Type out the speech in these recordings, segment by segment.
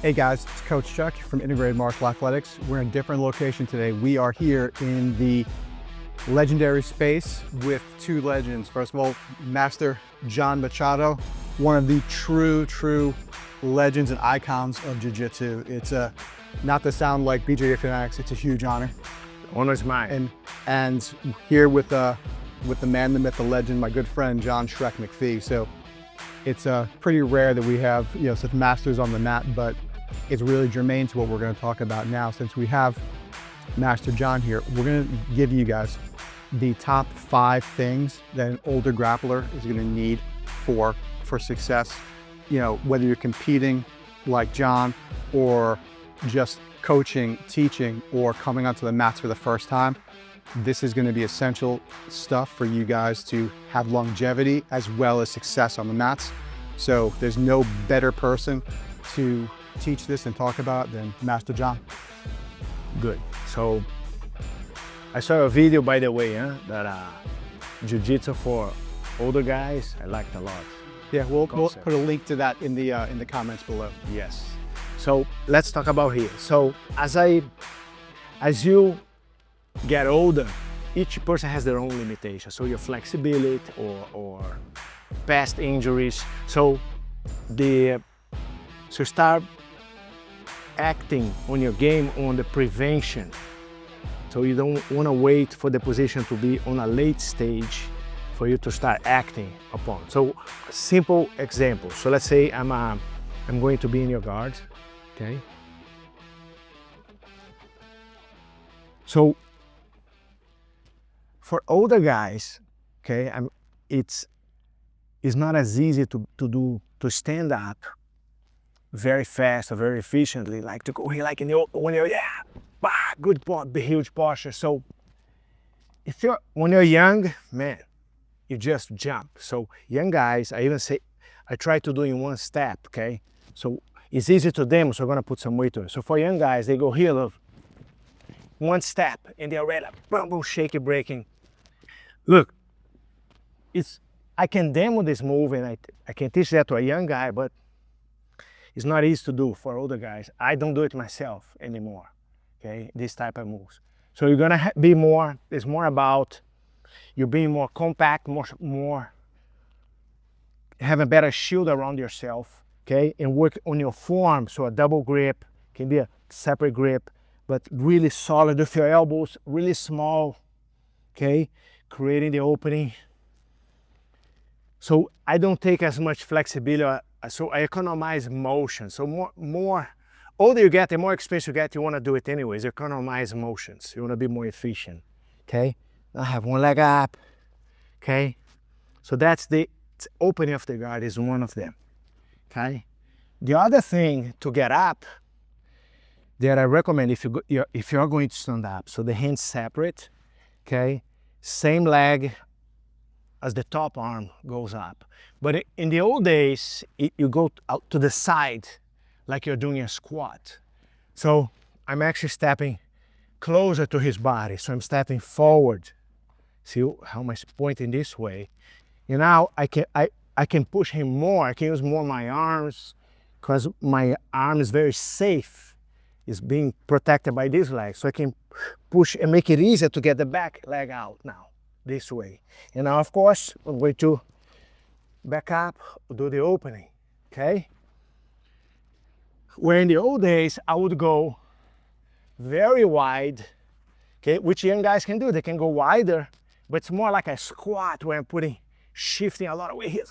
Hey guys, it's Coach Chuck from Integrated Martial Athletics. We're in a different location today. We are here in the legendary space with two legends. First of all, Master John Machado, one of the true legends and icons of Jiu-Jitsu. It's not to sound like BJJ fanatics, it's a huge honor. Honor's mine. And here with the man, the myth, the legend, my good friend, John Shrek McPhee. So it's pretty rare that we have such masters on the mat, but it's really germane to what we're going to talk about now. Since we have Master John here, we're going to give you guys the top 5 things that an older grappler is going to need for success. Whether you're competing like John or just coaching, teaching, or coming onto the mats for the first time, this is going to be essential stuff for you guys to have longevity as well as success on the mats. So there's no better person to teach this and talk about than Master John. Good. So I saw a video, by the way, that Jiu-Jitsu for older guys. I liked a lot. Yeah, we'll put a link to that in the comments below. Yes. So let's talk about here. So as you get older, each person has their own limitations. So your flexibility or past injuries. So start acting on your game on the prevention. So you don't want to wait for the position to be on a late stage for you to start acting upon. So simple example. So let's say I'm going to be in your guard, okay? So for older guys, okay, it's not as easy to stand up very fast or very efficiently, like to go here like when you're good, huge posture. So when you're young, man, you just jump. So young guys, I try to do in one step, okay? So it's easy to them, so I'm gonna put some weight to it. So for young guys, they go here, look, one step, and they're already like, boom, boom, shaky, breaking. Look, I can demo this move and I can teach that to a young guy, but it's not easy to do for older guys. I don't do it myself anymore, okay? This type of moves. So you're gonna be more, it's more about you being more compact, more have a better shield around yourself, okay? And work on your form. So a double grip, can be a separate grip, but really solid with your elbows, really small, okay? Creating the opening. So I don't take as much flexibility, so I economize motion. So more older you get, the more experience you get, you want to do it anyways. Economize motions. You want to be more efficient, okay? I have one leg up, okay? So that's the opening of the guard is one of them, okay? The other thing to get up that I recommend if you're going to stand up, so the hands separate, okay? Same leg as the top arm goes up. But in the old days, you go out to the side like you're doing a squat. So I'm actually stepping closer to his body. So I'm stepping forward. See how I'm pointing this way? And now I can push him more. I can use more my arms because my arm is very safe. It's being protected by this leg. So I can push and make it easier to get the back leg out now, this way. And now, of course, I'm going to back up, do the opening, okay? Where in the old days, I would go very wide, okay? Which young guys can do. They can go wider, but it's more like a squat where I'm shifting a lot of weight here.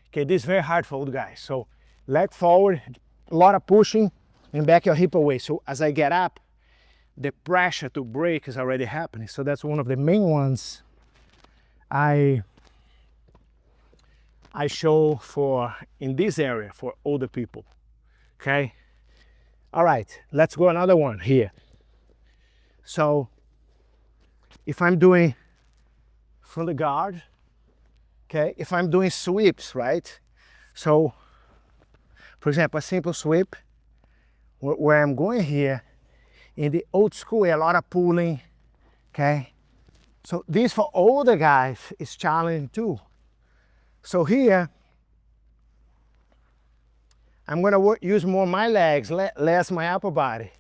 Okay, this is very hard for old guys. So leg forward, a lot of pushing, and back your hip away. So as I get up, the pressure to break is already happening. So that's one of the main ones I show for in this area for older people, okay? All right, let's go another one here. So if I'm doing from the guard, okay, if I'm doing sweeps, right? So for example, a simple sweep where I'm going here, in the old school, a lot of pulling, okay? So this for older guys is challenging too. So here, I'm gonna use more my legs, less my upper body,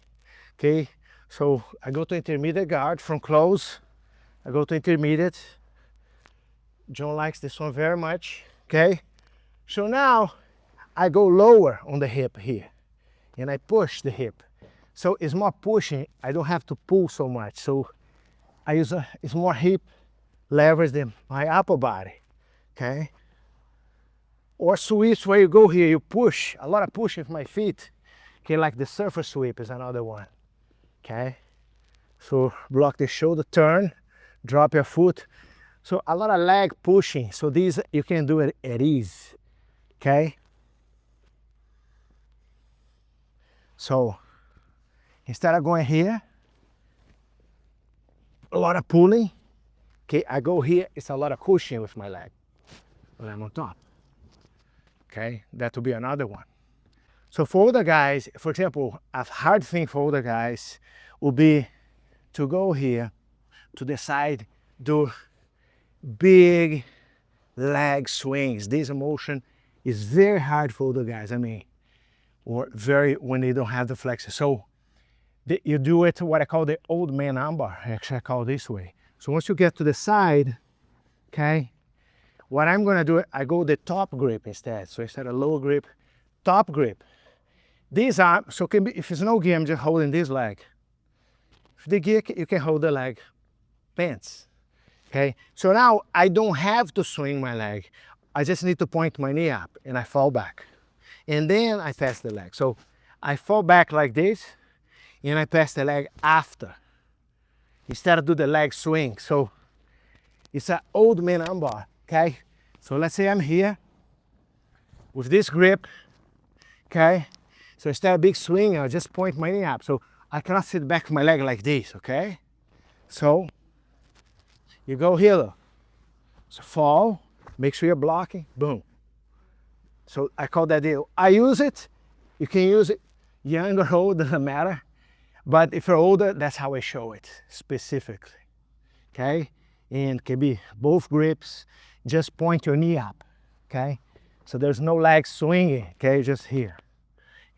okay? So I go to intermediate guard from close. I go to intermediate. John likes this one very much, okay? So now I go lower on the hip here and I push the hip. So it's more pushing, I don't have to pull so much. So I use it's more hip leverage than my upper body, okay? Or sweeps where you go here, you push, a lot of push with my feet, okay? Like the surfer sweep is another one, okay? So block the shoulder, turn, drop your foot. So a lot of leg pushing. So these you can do it at ease, okay? So instead of going here, a lot of pulling, okay, I go here, it's a lot of cushion with my leg when I'm on top, okay? That will be another one. So for older guys, for example, a hard thing for older guys would be to go here to the side, do big leg swings. This motion is very hard for the guys, I mean, or very when they don't have the flexor. So you do it what I call the old man armbar, actually I call it this way. So once you get to the side, okay, what I'm gonna do, I go the top grip instead. So instead of low grip, top grip. These are, so can be, if it's no gear, I'm just holding this leg. If the gear, you can hold the leg, pants. Okay, so now I don't have to swing my leg. I just need to point my knee up and I fall back. And then I pass the leg. So I fall back like this and I pass the leg after. Instead of do the leg swing. So it's an old man armbar, okay? So let's say I'm here with this grip, okay? So instead of big swing, I'll just point my knee up. So I cannot sit back with my leg like this, okay? So you go here though. So fall, make sure you're blocking, boom. So I call that deal. I use it, you can use it young or old, doesn't matter. But if you're older, that's how I show it specifically, okay? And can be both grips, just point your knee up, okay? So there's no leg swinging, okay, just here.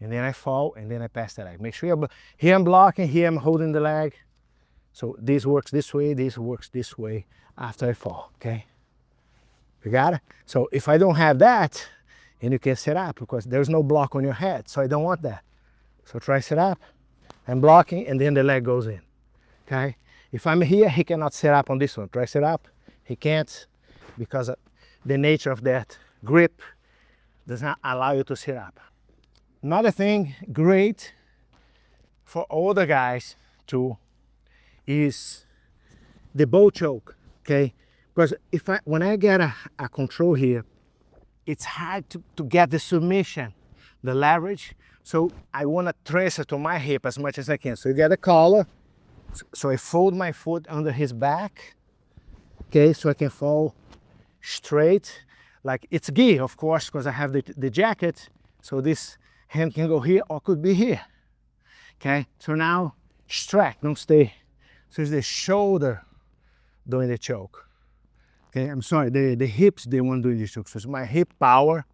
And then I fall and then I pass the leg. Make sure you're, here I'm blocking, here I'm holding the leg. So this works this way, this works this way after I fall, okay? You got it? So if I don't have that, and you can sit up because there's no block on your head, so I don't want that. So try sit up, I'm blocking, and then the leg goes in, okay? If I'm here, he cannot sit up on this one. Try sit up, he can't because the nature of that grip does not allow you to sit up. Another thing great for older guys too is the bow choke, okay? Because when I get a control here, it's hard to get the submission, the leverage. So I want to transfer to my hip as much as I can. So you get a collar. So I fold my foot under his back, okay? So I can fall straight. Like it's gi, of course, because I have the jacket. So this hand can go here or could be here, okay? So now Shrek, don't stay. So it's the shoulder doing the choke. Okay, I'm sorry, the hips, they won't do the choke. So it's my hip power,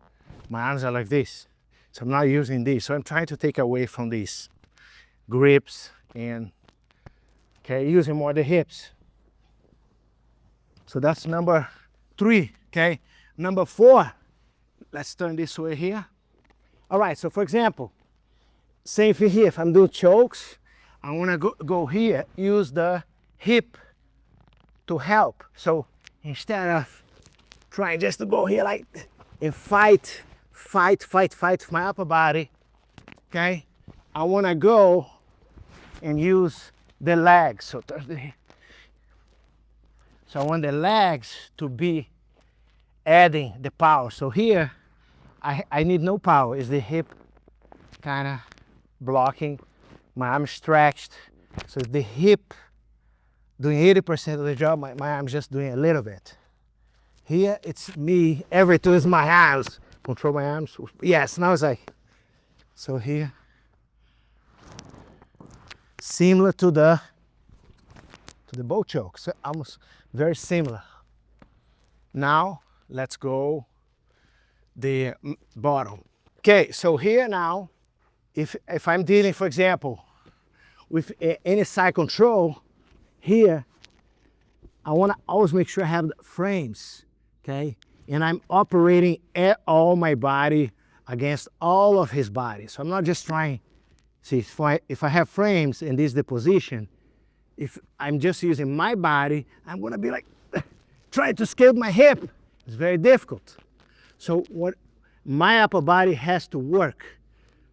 my arms are like this. So I'm not using this. So I'm trying to take away from these grips and, okay, using more the hips. So that's number 3, okay? Number 4, let's turn this way here. All right, so for example, same thing here. If I'm doing chokes, I want to go here, use the hip to help. So instead of trying just to go here like and fight with my upper body, okay? I want to go and use the legs. So I want the legs to be adding the power. So here, I need no power. It's the hip kind of blocking, my arm stretched. So the hip doing 80% of the job, my arm's just doing a little bit. Here, it's me, everything is my arms. Control my arms. Yes, now it's like, so here, similar to the bow choke. So almost very similar. Now, let's go the bottom, Okay, so here now, if I'm dealing, for example, with any side control, here, I want to always make sure I have the frames, okay? And I'm operating at all my body against all of his body. So I'm not just trying, see, if I have frames and this is the position, if I'm just using my body, I'm gonna be like, trying to scale my hip. It's very difficult. So what my upper body has to work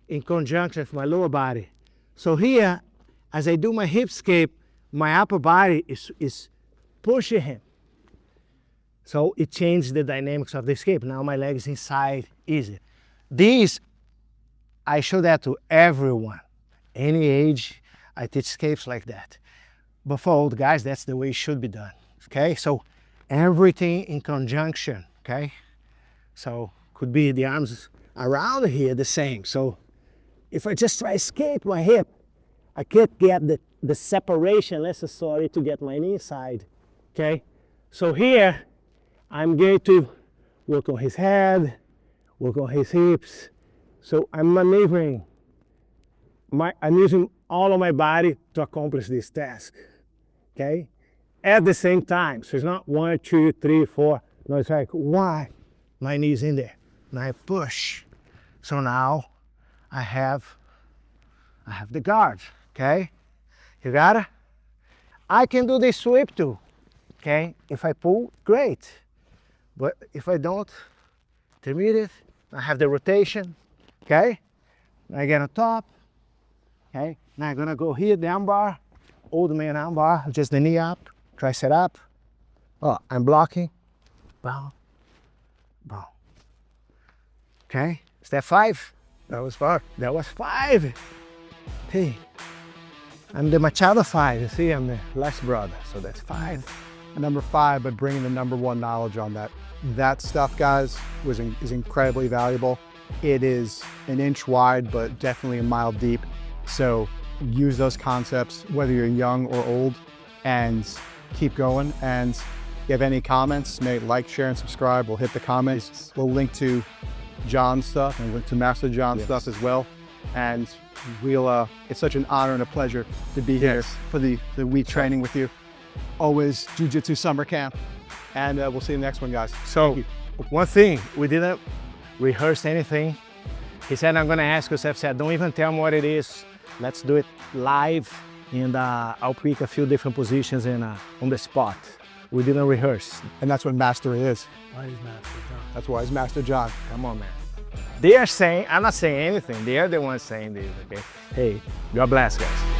in conjunction with my lower body. So here, as I do my hip escape, my upper body is pushing him. So it changes the dynamics of the escape. Now my leg is inside, easy. These, I show that to everyone. Any age, I teach escapes like that. But for old guys, that's the way it should be done, okay? So everything in conjunction, okay? So could be the arms around here the same. So if I just try to escape my hip, I can't get the separation necessary to get my knee inside, okay? So here, I'm going to work on his head, work on his hips. So I'm maneuvering, I'm using all of my body to accomplish this task, okay? At the same time, so it's not 1, 2, 3, 4. No, it's like 1, my knee's in there. Now I push. So now I have the guard, okay? You got it? I can do this sweep too, okay? If I pull, great. But if I don't, intermediate, I have the rotation, okay? I get on top, okay? Now I'm gonna go here, the armbar, old man armbar, just the knee up, tricep up. Oh, I'm blocking, boom, boom. Okay, step 5. That was 5. That was 5. Hey, I'm the Machado 5. You see, I'm the last brother, so that's 5. Number 5, but bringing the number 1 knowledge on that. That stuff, guys, is incredibly valuable. It is an inch wide, but definitely a mile deep. So use those concepts, whether you're young or old, and keep going. And if you have any comments, like, share, and subscribe. We'll hit the comments. We'll link to John's stuff and link to Master John's stuff as well. And we'll, it's such an honor and a pleasure to be here for the week training with you. Always Jiu-Jitsu summer camp. And we'll see you in the next one, guys. So one thing, we didn't rehearse anything. He said, I'm gonna ask Yosef, said, don't even tell me what it is. Let's do it live, and I'll pick a few different positions on the spot. We didn't rehearse. And that's what mastery is. Why is Master John? That's why he's Master John. Come on, man. They are saying, I'm not saying anything. They are the ones saying this, okay? Hey, God bless, guys.